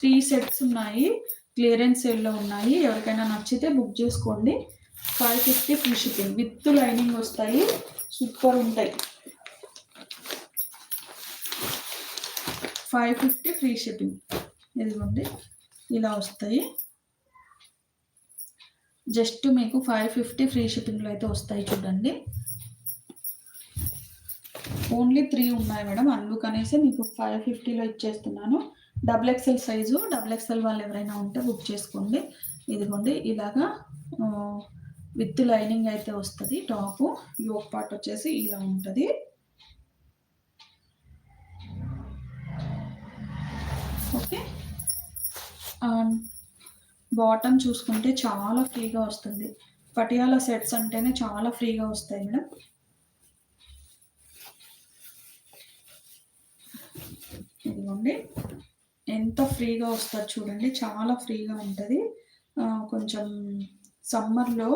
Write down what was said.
3 sets ఉన్నాయి. Clearance సేల్‌లో ఉన్నాయి. ఎవరికైనా నచ్చితే బుక్ చేసుకోండి. 550 ఫ్రీ షిప్పింగ్ విత్ లైనింగ్ వస్తాయి. సూపర్ ఉంటాయి. 550 ఫ్రీ షిప్పింగ్. ఇదిగోండి ఇలా వస్తాయి. జస్ట్ మీకు 550 ఫ్రీ షిప్పింగ్లో అయితే వస్తాయి చూడండి. ఓన్లీ 3 ఉన్నాయి మేడం, అందుకనేసి మీకు 550లో ఇచ్చేస్తున్నాను. XXL సైజు, XXL వాళ్ళు ఎవరైనా ఉంటే బుక్ చేసుకోండి. ఇదిగోండి ఇలాగా విత్ లైనింగ్ అయితే వస్తుంది. టాపు యోక్ పార్ట్ వచ్చేసి ఇలా ఉంటుంది. ఓకే, బాటమ్ చూసుకుంటే చాలా ఫ్రీగా వస్తుంది. పటియాలా సెట్స్ అంటేనే చాలా ఫ్రీగా వస్తాయి మేడం. ఇదిగోండి ఎంత ఫ్రీగా వస్తుంది చూడండి, చాలా ఫ్రీగా ఉంటుంది. కొంచెం సమ్మర్లో